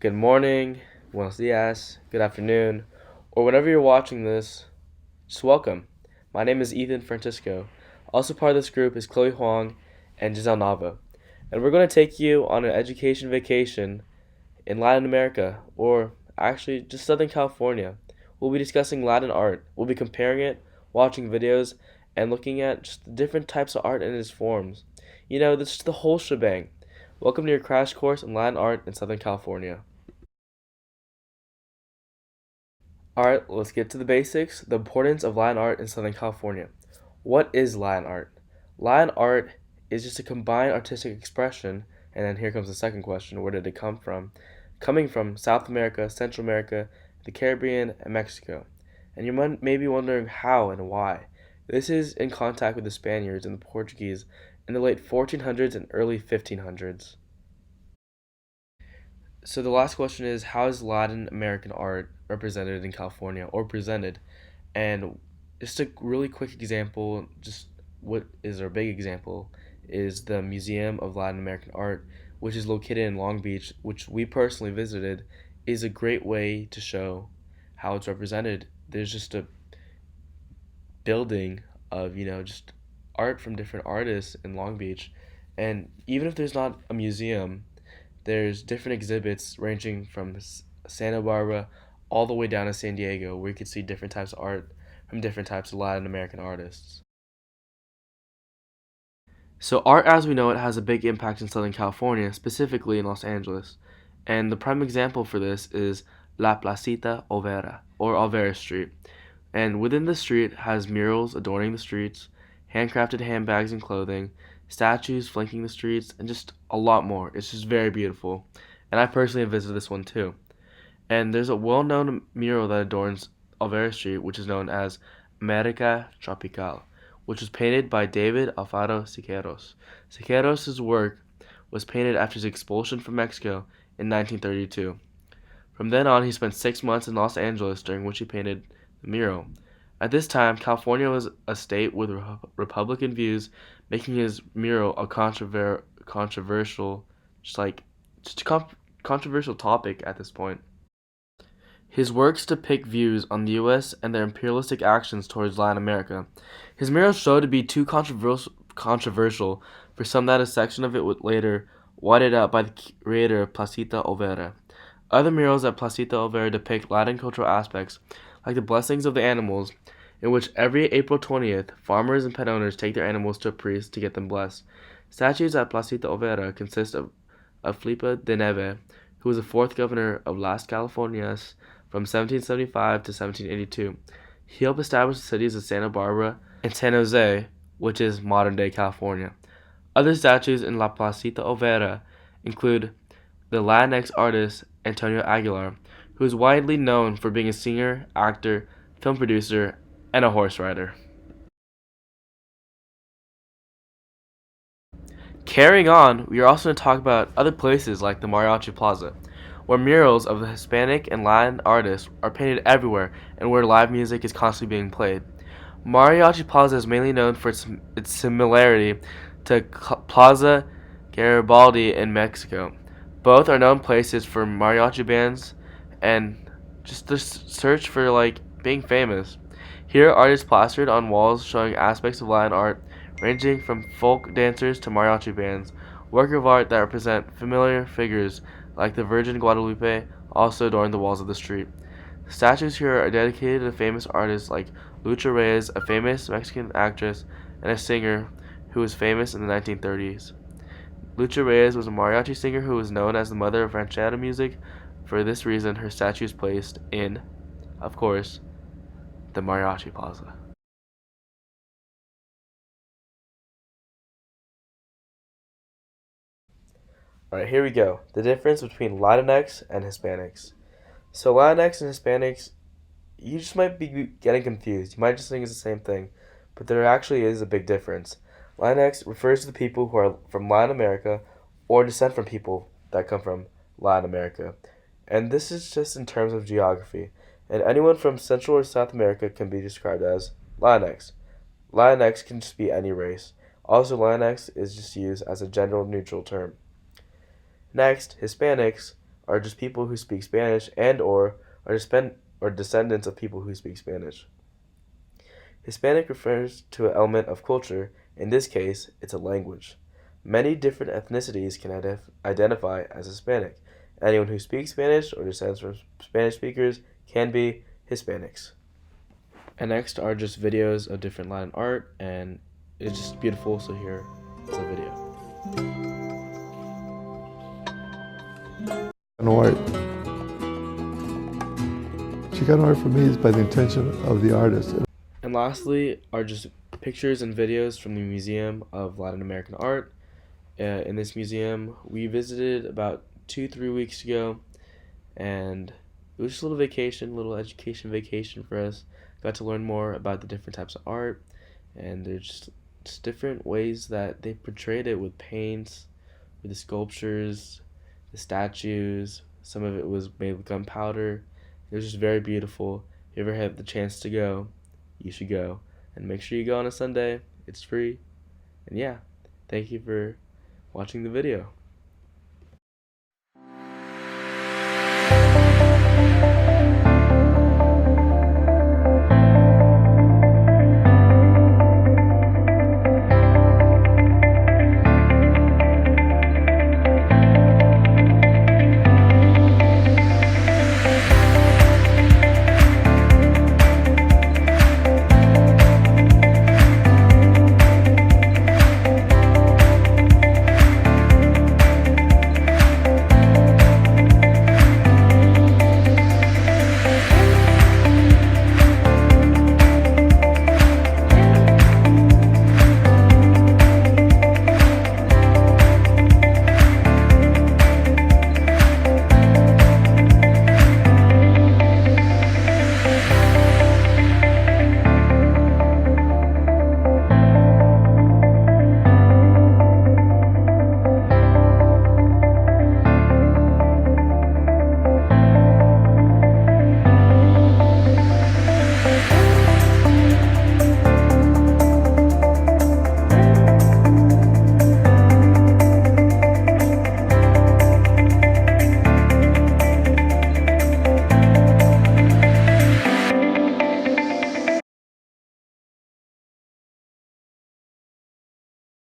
good morning, buenos dias, good afternoon, or whenever you're watching this, just welcome. My name is Ethan Francisco. Also part of this group is Chloe Huang and Giselle Nava. And we're going to take you on an education vacation in Latin America, or actually just Southern California. We'll be discussing Latin art. We'll be comparing it, watching videos, and looking at just the different types of art and its forms. This is the whole shebang. Welcome to your crash course in Latin art in Southern California. Alright, let's get to the basics. The importance of Latin art in Southern California. What is Latin art? Latin art is just a combined artistic expression, and then here comes the second question, where did it come from? Coming from South America, Central America, the Caribbean, and Mexico. And you may be wondering how and why. This is in contact with the Spaniards and the Portuguese in the late 1400s and early 1500s. So the last question is, how is Latin American art represented in California or presented? And just a really quick example, just what is our big example, is the Museum of Latin American Art, which is located in Long Beach, which we personally visited, is a great way to show how it's represented. There's just a building of, just art from different artists in Long Beach. And even if there's not a museum, there's different exhibits ranging from Santa Barbara all the way down to San Diego, where you can see different types of art from different types of Latin American artists. So, art as we know it has a big impact in Southern California, specifically in Los Angeles. And the prime example for this is La Placita Olvera, or Olvera Street. And within the street has murals adorning the streets, handcrafted handbags and clothing, statues flanking the streets, and just a lot more. It's just very beautiful. And I personally have visited this one too. And there's a well-known mural that adorns Olvera Street, which is known as America Tropical, which was painted by David Alfaro Siqueiros. Siqueiros' work was painted after his expulsion from Mexico in 1932. From then on, he spent 6 months in Los Angeles, during which he painted the mural. At this time, California was a state with Republican views, making his mural a controversial, controversial topic at this point. His works depict views on the U.S. and their imperialistic actions towards Latin America. His murals showed to be too controversial for some that a section of it would later whited out by the creator of Placita Olvera. Other murals at Placita Olvera depict Latin cultural aspects, like the blessings of the animals, in which every April 20th, farmers and pet owners take their animals to a priest to get them blessed. Statues at Placita Olvera consist of Felipe de Neve, who was the fourth governor of Las Californias from 1775 to 1782. He helped establish the cities of Santa Barbara and San Jose, which is modern-day California. Other statues in La Placita Olvera include the Latinx artist Antonio Aguilar, who is widely known for being a singer, actor, film producer, and a horse rider. Carrying on, we are also going to talk about other places like the Mariachi Plaza, where murals of the Hispanic and Latin artists are painted everywhere and where live music is constantly being played. Mariachi Plaza is mainly known for its similarity to Plaza Garibaldi in Mexico. Both are known places for mariachi bands and just the search for being famous. Here, art is plastered on walls showing aspects of Latin art, ranging from folk dancers to mariachi bands. Work of art that represent familiar figures like the Virgin Guadalupe also adorn the walls of the street. Statues here are dedicated to famous artists like Lucha Reyes, a famous Mexican actress and a singer who was famous in the 1930s. Lucha Reyes was a mariachi singer who was known as the mother of ranchera music. For this reason, her statue is placed in, of course, the Mariachi Plaza. Alright, here we go. The difference between Latinx and Hispanics. So Latinx and Hispanics, you just might be getting confused. You might just think it's the same thing, but there actually is a big difference. Latinx refers to the people who are from Latin America or descend from people that come from Latin America. And this is just in terms of geography. And anyone from Central or South America can be described as Latinx. Latinx can just be any race. Also, Latinx is just used as a gender neutral term. Next, Hispanics are just people who speak Spanish and or are descendants of people who speak Spanish. Hispanic refers to an element of culture. In this case, it's a language. Many different ethnicities can identify as Hispanic. Anyone who speaks Spanish or descends from Spanish speakers can be Hispanics. And next are just videos of different Latin art, and it's just beautiful, so here is a video. Art. Chicano art for me is by the intention of the artist. And lastly are just pictures and videos from the Museum of Latin American Art. In this museum, we visited about 2-3 weeks ago, and it was just a little vacation, little education vacation for us. Got to learn more about the different types of art, and there's just different ways that they portrayed it with paints, with the sculptures, the statues. Some of it was made with gunpowder. It was just very beautiful. If you ever have the chance to go, you should go. And make sure you go on a Sunday. It's free. And yeah, thank you for watching the video.